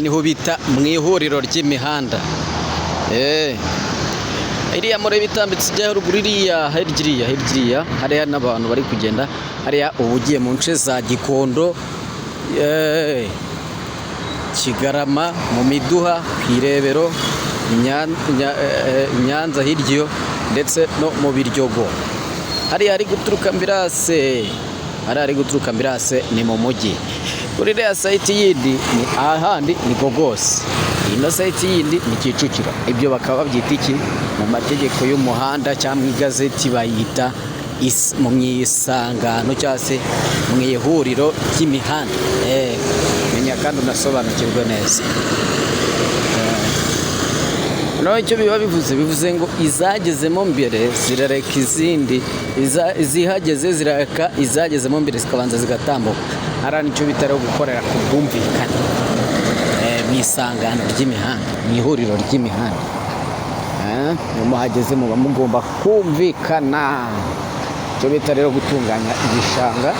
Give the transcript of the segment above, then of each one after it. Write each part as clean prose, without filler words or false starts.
niho bita mu ihuriro ry'imihanda. Iriya muri bitambitse ijya ruguru iriya hirya hariya n'abantu bari kugenda hariya ubugiye mu nce za Gikondo, Kigarama, mu Miduha, Kwirebero, Nyanza hirya ndetse no mu Biryogo. Hariya ari guturuka Mbirase, ni mu mujyi. Kuri iriya site yindi ni ahandi ni Gogos, ino site yindi ni Kicukiro. Ibyo bakaba babyita iki mu mategeko y'umuhanda cyangwa mu igazeti bayita mu isangano cyangwa se mu ihuriro ry'imihanda. Menya kandi unasobanukirwe neza. Icyo biba bivuze ngo izagezemo mbere zirareka izindi, izihageze zirareka izagezemo mbere zikabanza zigatambuka. Hariya nicyo bitari gukorera ku bwumvikane mu isangano ry'imihanda, mu ihuriro ry'imihanda. Iyo muhageze muba mugomba kumvikana. Icyo bita rero gutunganya ibishanga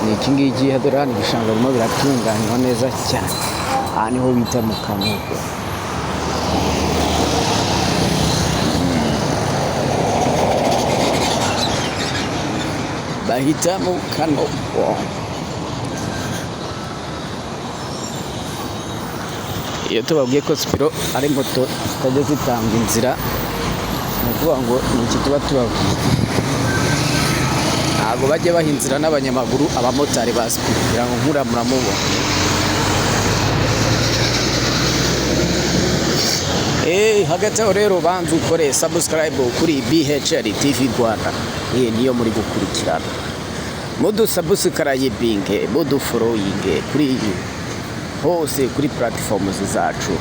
ni iki ngiki. Dore hano ibishanga birimo biratunganywa neza cyane. Aha niho bita mu Kanogo. Bahita mu Kanogo. Iyo tubabwiye ko Sipiro ari moto zitajya zitanga inzira, ni ukuvuga ngo ni iki tuba tubabwiye. Ntabwo bajya baha inzira n'abanyamaguru abamotari ba Sipiro kugira ngo nkura muramubona. Hagati aho rero banza ukore subscribe kuri BHL TV Rwanda. Niyo muri gukurikirana. Mudu subscribing, mudu following kuri hose kuri platforms zacu.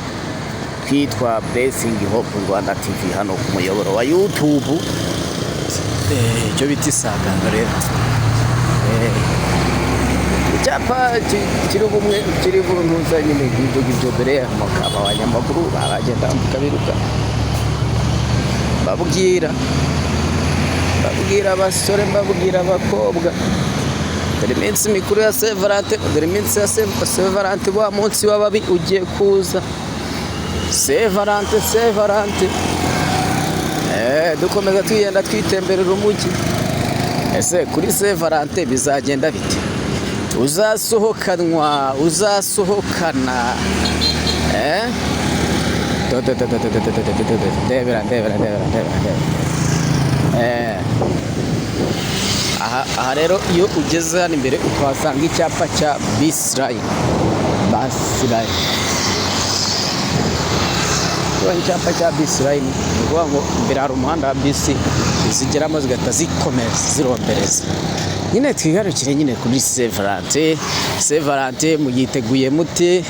Twitwa Blessing Hope Rwanda TV hano ku muyoboro wa YouTube. Icyo bita isangano rero. Icyapa kiri buntuza nyine ngibyo dore amakaba abanyamaguru baragenda mukabiruka. Babwira abasore, babwira abakobwa. Dore iminsi mikuru ya Saint Valentin, dore iminsi ya Saint Valentin, wa munsi w'ababi ugiye kuza. Saint Valentin. Dukomeza twigenda twitemberera umujyi. Ese kuri Saint Valentin bizagenda bite? Uzasohokana aha rero iyo ugeze hano imbere ukahasanga icyapa cya bus line. Icyapa cya bus line ni ukuvuga ngo imbere hari umuhanda wa bisi zigeramo zigahita zikomeza zirombereza. Nyine twigarukire nyine kuri Saint Valentin muyiteguye mute?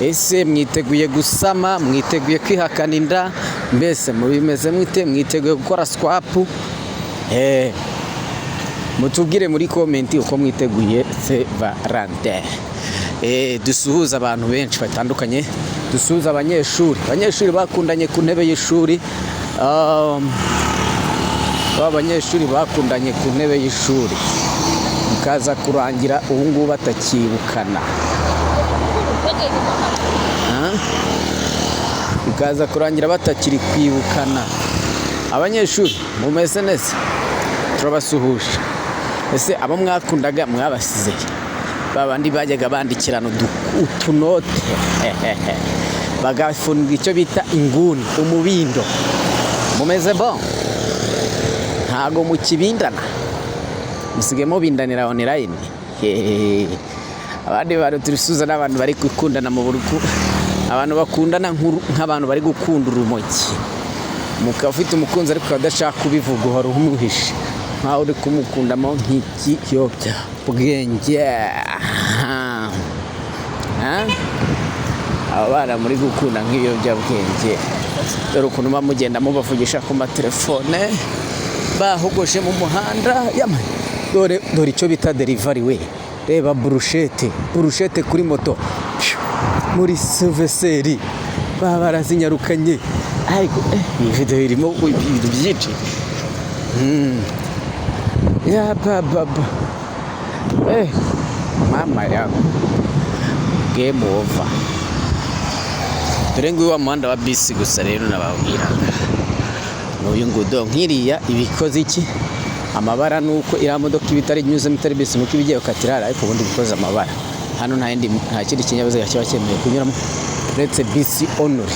Ese mwiteguye gusama? Mwiteguye kwihakana inda? Mbese mubimeze mwite? Mwiteguye gukora swap? Mutubwire muri comment uko mwiteguye Saint Valentin. Dusuhuza abantu benshi batandukanye. Dusuhuza abanyeshuri bakundanye ku ntebe y'ishuri. Abanyeshuri bakundanye ku ntebe y'ishuri mukaza kurangira ubu ngubu batakibukana. Mukaza kurangira batakiri kwibukana. Abanyeshuri mumeze neza, turabasuhuje. Ese abo mwakundaga mwabasize? Babandi bajyaga bandikirana utunote bagafunga icyo bita inguni, umubindo. Mumeze bon? Ntago mukibindana, musigemo bindanira online. Abandi bantu turisuza n'abantu bari gukundana mu buruku, abantu bakundana nk'abantu bari gukunda urumogi. Mukaba ufite umukunzi ariko adashaka kubivuga, uhora umuhishe nkaho uri kumukundamo nk'ikiyobya bwenge. Aba bana muri gukunda nk'iyobya bwenge, dore ukuntu mugenda mubavugisha ku matelefone bahogoshe mu muhanda. Dore icyo bita delivery we. Reba burushete kuri moto muri Suveseri barazinyarukanye. Ariko iyi video irimo ibintu byinshi. Ya baba. Mama yangu. Game over. dore ngo wa muhanda wa bisi gusa rero nababwiraga n'uyu ngudo nkiriya ibikoze iki amabara nuko iriya modoka ibitari nyuzemo itari bisi nuko ibigiye gukatirara ariko ubundi bikoze amabara hano nta kindi kinyabiziga kiba cyemewe kunyuramo uretse bisi Honore.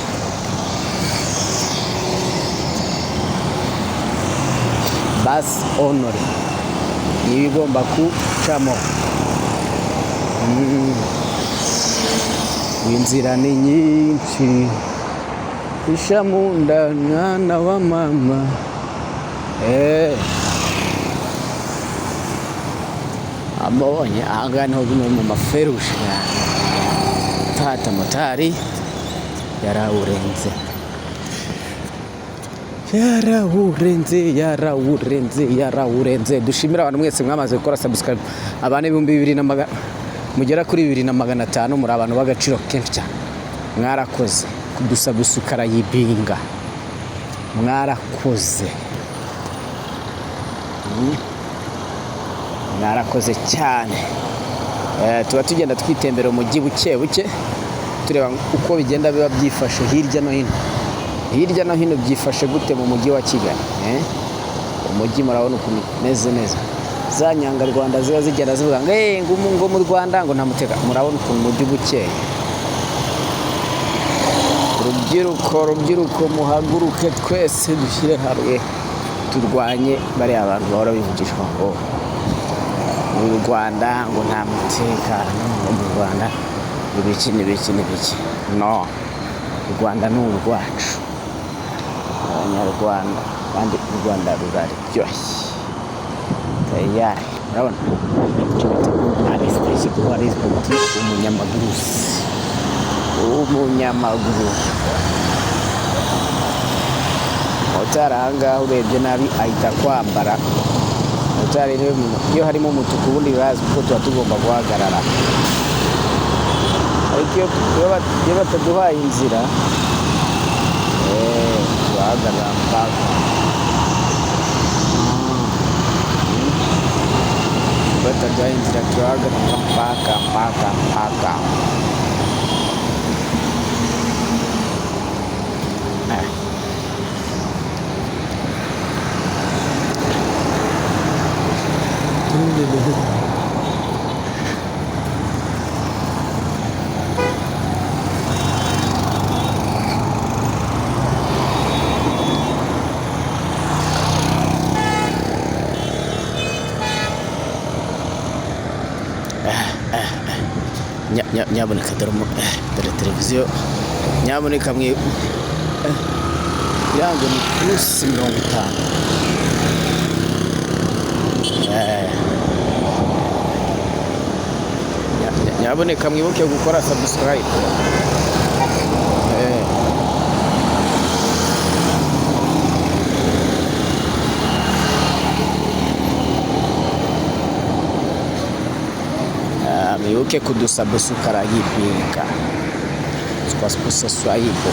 Basi Honore niyo igomba gucamo. Inzira ni nyinshi isha mu nda mwana wa mama. Abonye aha niho bimwe mu maferuje tata motari yarawurenze. Dushimira abantu mwese mwamaze gukora subscribe abane 2200 mugera kuri 2500 muri abantu bagaciro kenshi cyane. Mwarakoze kudusabusukara yibinga, mwarakoze cyane. Tuba tugenda twitembera umujyi buke buke tureba uko bigenda biba byifashe hirya no hino byifashe gute mu mujyi wa Kigali. Umujyi murabona ukuntu meze neza, za nyanga Rwanda ziba zigenda zivuga ngo mu Rwanda ngo nta muteka. Murabona ukuntu umujyi bukeye. Rubyiruko muhaguruke twese dushyire hamwe turwanye bariya abantu bahora bivugishwa ngo mu Rwanda ngo nta mutekano, ngo mu Rwanda ibiki. No, u Rwanda ni urwacu Abanyarwanda, kandi u Rwanda ruraryoshye tayari. Urabona icyo bita umunyamaguru utaranga urebye nabi ahita kwambara utari rero iyo harimo umutuku ubundi bazi ko tuba tugomba guhagarara, ariko iyo bataduhaye inzira tuhagarara mpaka bataduhaye inzira tuhagarara mpaka. Nyaboneka dore televiziyo, nyaboneka yango ni plus 50. Nyaboneka mwibuke gukora subscribe. Mwibuke kudusabusukara yibinga twasposa swayibo.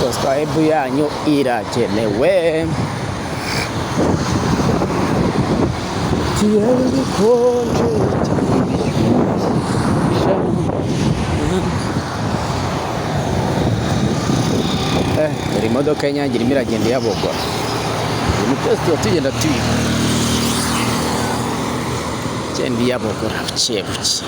Subscribe yanyu irakenewe. Dore imodoka y'Inyange irimo iragenda yabogora. Ibintu byose tuba tugenda tubiga genda yabogora buke buke.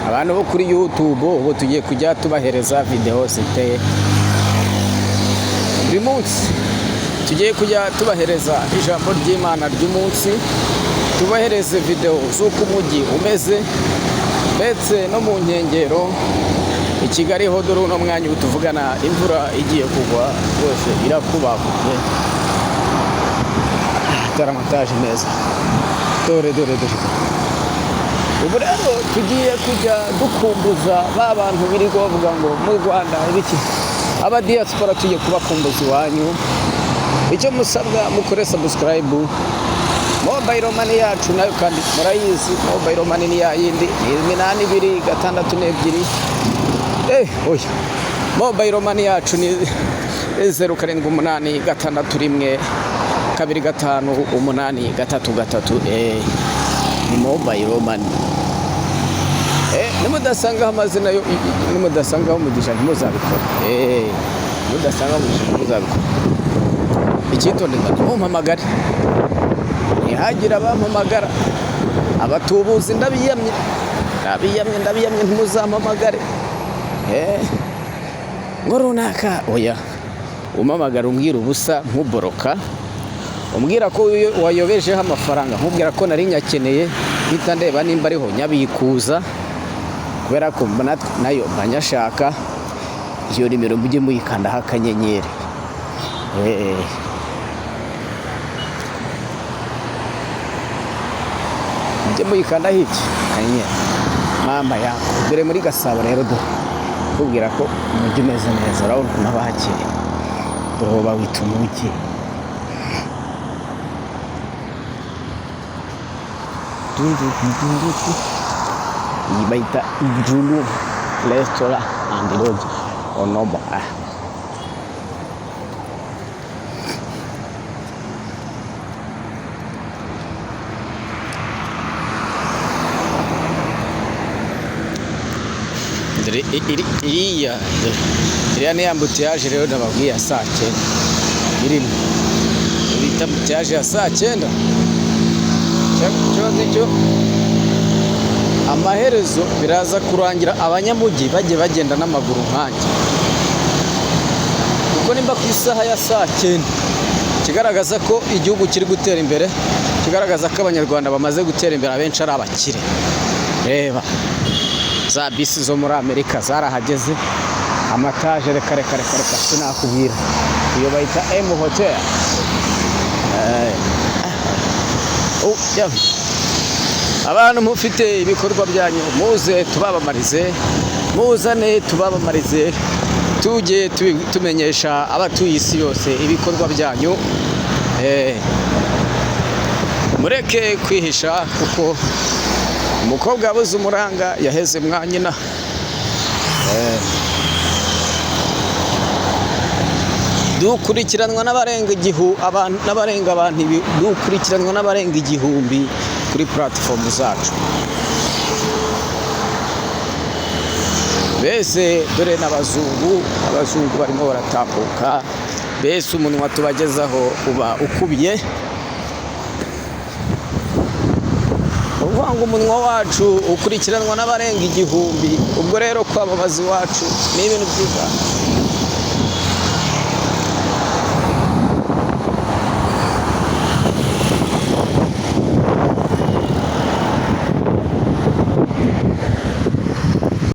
Abantu bo kuri YouTube ubu tugiye kujya tubahereza video ziteye buri munsi. Tugiye kujya tubahereza ijambo ry'Imana ry'umunsi, tubahereze video z'uko umujyi umeze ndetse no mu nkengero. I Kigali ho dore uno mwanya tuvugana imvura igiye kugwa rwose irakubakuye. Taramontage neza. Dore ubu rero tugiye kujya dukumbuza ba bantu biri bavuga ngo mu Rwanda ibiki. Aba diaspora tugiye kubakumbuza iwanyu icyo musabwa mukore subscribe. Mobile money yacu nayo kandi murayizi, mobile money ni yayindi 8262. Oya mobile money yacu ni 0786125833. Ni mobile money. Nimudasanga amazina yo, nimudasanga umugisha ntimuzabikora. Nimudasanga umugisha ntimuzabikora. Icyitondeka mumpamagare. Nihagira bampamagara abatubuzi ndabiyamye ntimuzampamagare. Ngo runaka oya, umpamagara umbwira ubusa nk'uboroka, umbwira ko wayobejeho amafaranga, nkubwira ko nari nyakeneye mpita ndeba nimba ariho nyabikuza, kubera ko nayo mbanyashaka. Iyo nimero mujye muyikandaho akanyenyeri. Mujye muyikandaho iki kanyenyeri mama yako. Dore muri Gasabo rero kubwira ko umujyi umeze neza, urabona ukuntu haba hakeye. Dore bawita umujyi. Iyi bayita Julu Restaurant and Lodge Onomo. Iriya ni ambutiyaje rero nababwiye ya saa 9. Irimo bita ambutiyaje ya saa 9. Cyo amaherezo biraza kurangira abanyamujyi bagiye bagenda n'amaguru nkanjye, kuko nimba ku isaha ya saa 9 kigaragaza ko igihugu kiri gutera imbere, kigaragaza ko abanyarwanda bamaze gutera imbere, abenshi ari abakire. Reba za bisi zo muri Amerika zarahageze, amataje reka sinakubwira. Iyo bayita M Hotel. Abantu mufite ibikorwa byanyu muze tubabamarize, muzane tubabamarize, tujye tumenyesha abatuye isi yose ibikorwa byanyu. Mureke kwihisha, kuko umukobwa abuze umuranga yaheze mwa nyina. Dukurikiranwa n'abarenga igihumbi kuri platform zacu. Bese dore n'abazungu barimo baratambuka, bese umunwa tubagezaho uba ukubiye. Uvanga umunwa wacu ukurikiranwa n'abarenga igihumbi, ubwo rero kwamamaza iwacu ni ibintu byiza.